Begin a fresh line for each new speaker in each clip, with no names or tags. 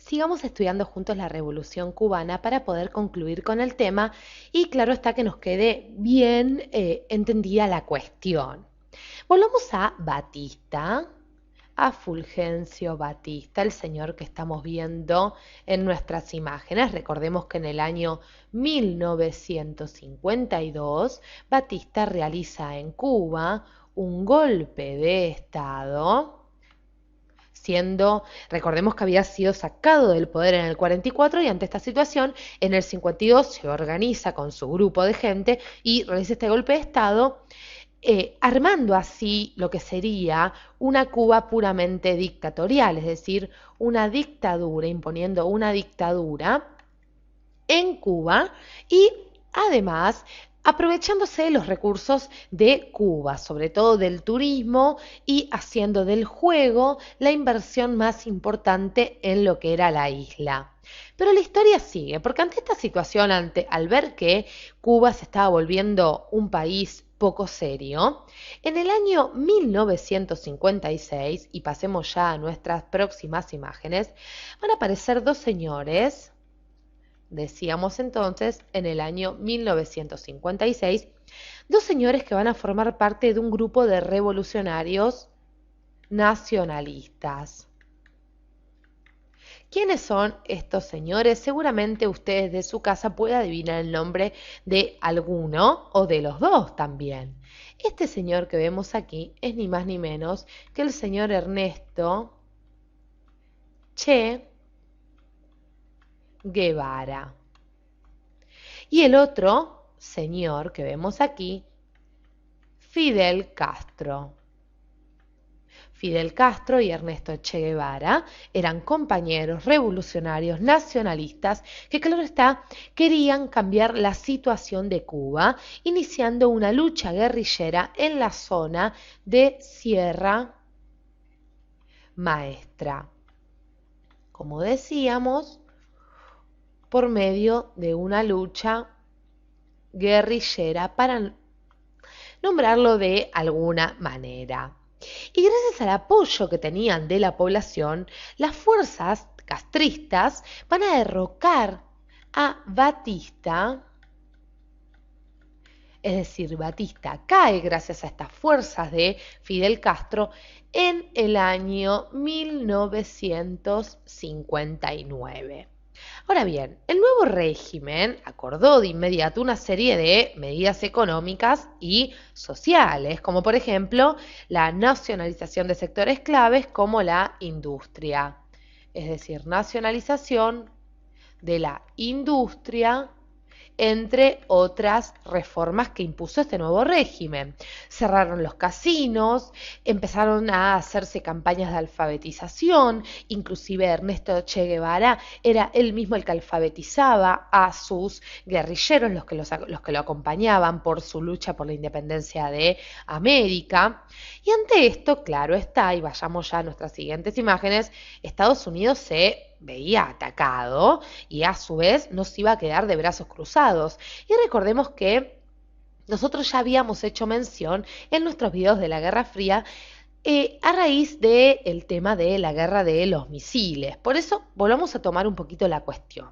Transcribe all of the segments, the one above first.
sigamos estudiando juntos la Revolución Cubana para poder concluir con el tema y claro está que nos quede bien entendida la cuestión. Volvamos a Batista, a Fulgencio Batista, el señor que estamos viendo en nuestras imágenes. Recordemos que en el año 1952 Batista realiza en Cuba un golpe de Estado recordemos que había sido sacado del poder en el 44 y ante esta situación en el 52 se organiza con su grupo de gente y realiza este golpe de Estado, armando así lo que sería una Cuba puramente dictatorial, es decir, una dictadura, imponiendo una dictadura en Cuba y además aprovechándose de los recursos de Cuba, sobre todo del turismo y haciendo del juego la inversión más importante en lo que era la isla. Pero la historia sigue, porque ante esta situación, al ver que Cuba se estaba volviendo un país poco serio, en el año 1956, y pasemos ya a nuestras próximas imágenes, van a aparecer dos señores. Decíamos entonces, en el año 1956, dos señores que van a formar parte de un grupo de revolucionarios nacionalistas. ¿Quiénes son estos señores? Seguramente ustedes de su casa pueden adivinar el nombre de alguno o de los dos también. Este señor que vemos aquí es ni más ni menos que el señor Ernesto Che Guevara. Y el otro señor que vemos aquí, Fidel Castro. Fidel Castro y Ernesto Che Guevara eran compañeros revolucionarios nacionalistas que, claro está, querían cambiar la situación de Cuba, iniciando una lucha guerrillera en la zona de Sierra Maestra. Como decíamos, por medio de una lucha guerrillera para nombrarlo de alguna manera. Y gracias al apoyo que tenían de la población, las fuerzas castristas van a derrocar a Batista, es decir, Batista cae gracias a estas fuerzas de Fidel Castro en el año 1959. Ahora bien, el nuevo régimen acordó de inmediato una serie de medidas económicas y sociales, como por ejemplo la nacionalización de sectores claves como la industria, es decir, nacionalización de la industria, entre otras reformas que impuso este nuevo régimen. Cerraron los casinos, empezaron a hacerse campañas de alfabetización, inclusive Ernesto Che Guevara era él mismo el que alfabetizaba a sus guerrilleros, los que lo acompañaban por su lucha por la independencia de América. Y ante esto, claro está, y vayamos ya a nuestras siguientes imágenes, Estados Unidos se veía atacado y a su vez no se iba a quedar de brazos cruzados. Y recordemos que nosotros ya habíamos hecho mención en nuestros videos de la Guerra Fría a raíz del tema de la guerra de los misiles. Por eso volvamos a tomar un poquito la cuestión.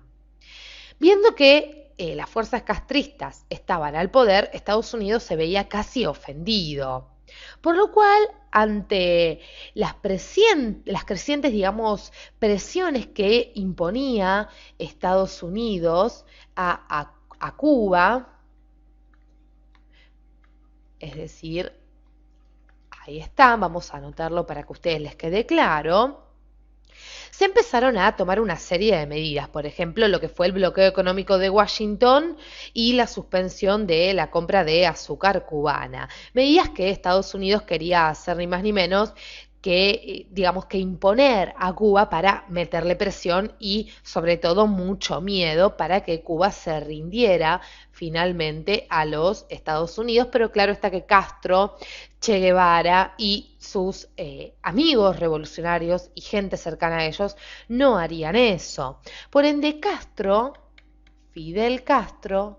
Viendo que las fuerzas castristas estaban al poder, Estados Unidos se veía casi ofendido. Por lo cual, ante las crecientes, digamos, presiones que imponía Estados Unidos a Cuba, es decir, ahí está, vamos a anotarlo para que a ustedes les quede claro, se empezaron a tomar una serie de medidas, por ejemplo, lo que fue el bloqueo económico de Washington y la suspensión de la compra de azúcar cubana, medidas que Estados Unidos quería hacer ni más ni menos que, digamos, que imponer a Cuba para meterle presión y sobre todo mucho miedo para que Cuba se rindiera finalmente a los Estados Unidos, pero claro está que Castro, Che Guevara y sus amigos revolucionarios y gente cercana a ellos no harían eso. Por ende, Fidel Castro,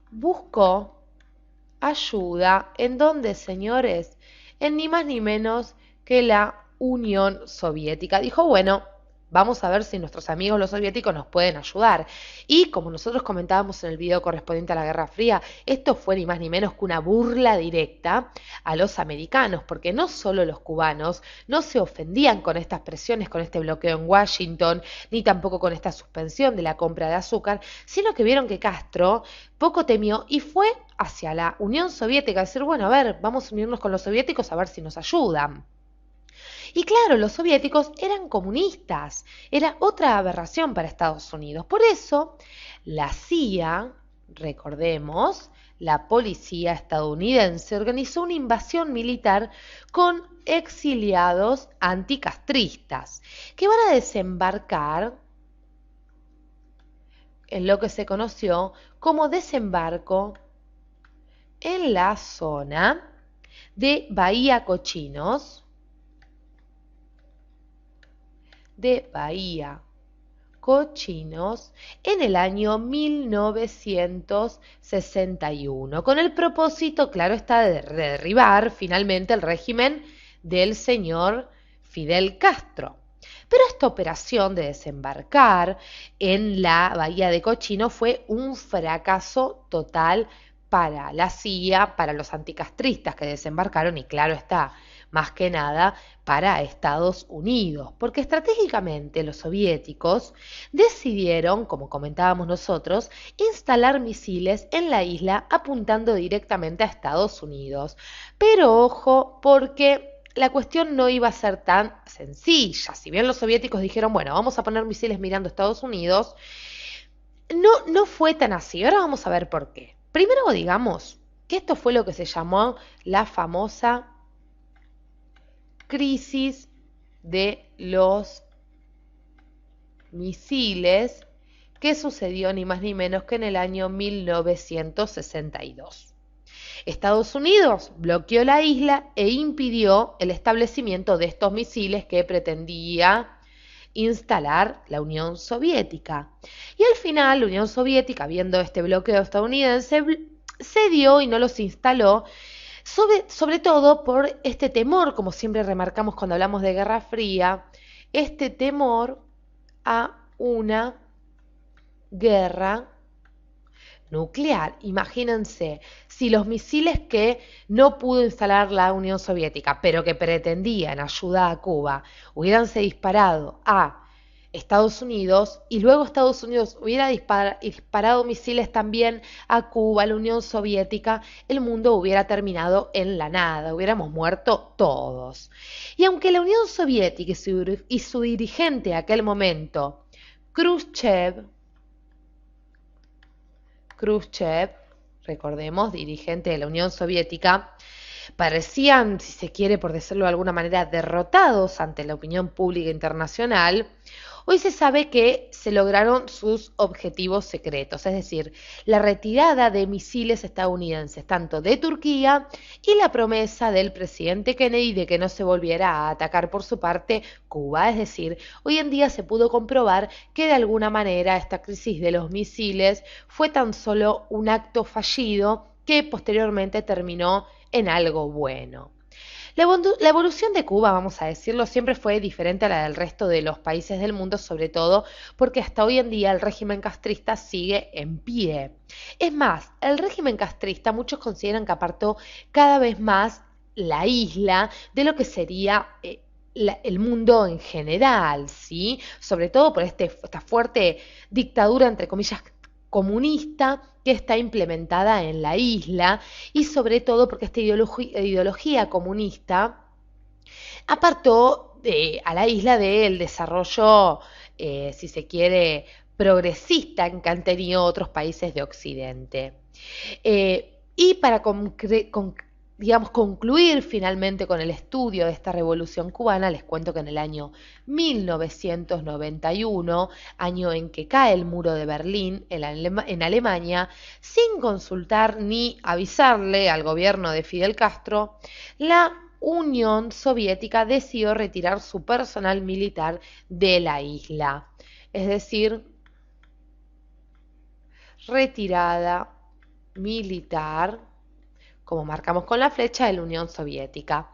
buscó ayuda en donde, señores, en ni más ni menos que la Unión Soviética. Dijo, bueno, vamos a ver si nuestros amigos los soviéticos nos pueden ayudar. Y como nosotros comentábamos en el video correspondiente a la Guerra Fría, esto fue ni más ni menos que una burla directa a los americanos, porque no solo los cubanos no se ofendían con estas presiones, con este bloqueo en Washington, ni tampoco con esta suspensión de la compra de azúcar, sino que vieron que Castro poco temió y fue hacia la Unión Soviética a decir, bueno, a ver, vamos a unirnos con los soviéticos a ver si nos ayudan. Y claro, los soviéticos eran comunistas, era otra aberración para Estados Unidos. Por eso, la CIA, recordemos, la policía estadounidense organizó una invasión militar con exiliados anticastristas que van a desembarcar en lo que se conoció como desembarco en la zona de Bahía Cochinos, en el año 1961, con el propósito, claro está, de derribar finalmente el régimen del señor Fidel Castro. Pero esta operación de desembarcar en la Bahía de Cochinos fue un fracaso total para la CIA, para los anticastristas que desembarcaron y claro está, más que nada para Estados Unidos, porque estratégicamente los soviéticos decidieron, como comentábamos nosotros, instalar misiles en la isla apuntando directamente a Estados Unidos. Pero ojo, porque la cuestión no iba a ser tan sencilla. Si bien los soviéticos dijeron, bueno, vamos a poner misiles mirando a Estados Unidos, no fue tan así. Ahora vamos a ver por qué. Primero digamos que esto fue lo que se llamó la famosa crisis de los misiles, que sucedió ni más ni menos que en el año 1962. Estados Unidos bloqueó la isla e impidió el establecimiento de estos misiles que pretendía instalar la Unión Soviética. Y al final la Unión Soviética, viendo este bloqueo estadounidense, cedió y no los instaló, sobre todo por este temor, como siempre remarcamos cuando hablamos de Guerra Fría, este temor a una guerra nuclear. Imagínense, si los misiles que no pudo instalar la Unión Soviética, pero que pretendían ayudar a Cuba, hubieranse disparado a Estados Unidos y luego Estados Unidos hubiera disparado misiles también a Cuba, a la Unión Soviética, el mundo hubiera terminado en la nada, hubiéramos muerto todos. Y aunque la Unión Soviética y su dirigente a aquel momento, Khrushchev, recordemos, dirigente de la Unión Soviética, parecían, si se quiere, por decirlo de alguna manera, derrotados ante la opinión pública internacional, hoy se sabe que se lograron sus objetivos secretos, es decir, la retirada de misiles estadounidenses, tanto de Turquía, y la promesa del presidente Kennedy de que no se volviera a atacar por su parte Cuba. Es decir, hoy en día se pudo comprobar que de alguna manera esta crisis de los misiles fue tan solo un acto fallido que posteriormente terminó en algo bueno. La evolución de Cuba, vamos a decirlo, siempre fue diferente a la del resto de los países del mundo, sobre todo porque hasta hoy en día el régimen castrista sigue en pie. Es más, el régimen castrista muchos consideran que apartó cada vez más la isla de lo que sería el mundo en general, ¿sí? Sobre todo por esta fuerte dictadura, entre comillas, comunista que está implementada en la isla y sobre todo porque esta ideología comunista apartó a la isla del desarrollo, si se quiere, progresista que han tenido otros países de Occidente. Y para digamos, concluir finalmente con el estudio de esta revolución cubana, les cuento que en el año 1991, año en que cae el muro de Berlín en Alemania, sin consultar ni avisarle al gobierno de Fidel Castro, la Unión Soviética decidió retirar su personal militar de la isla. Es decir, retirada militar como marcamos con la flecha, de la Unión Soviética.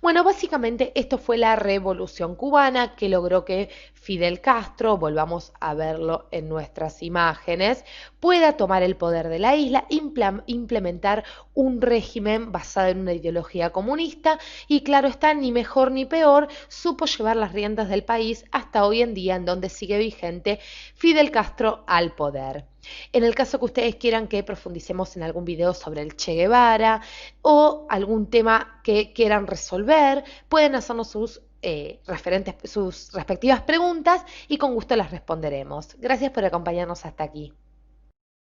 Bueno, básicamente esto fue la Revolución Cubana que logró que Fidel Castro, volvamos a verlo en nuestras imágenes, pueda tomar el poder de la isla, implementar un régimen basado en una ideología comunista y claro está, ni mejor ni peor, supo llevar las riendas del país hasta hoy en día en donde sigue vigente Fidel Castro al poder. En el caso que ustedes quieran que profundicemos en algún video sobre el Che Guevara o algún tema que quieran resolver, pueden hacernos sus respectivas preguntas y con gusto las responderemos. Gracias por acompañarnos hasta aquí.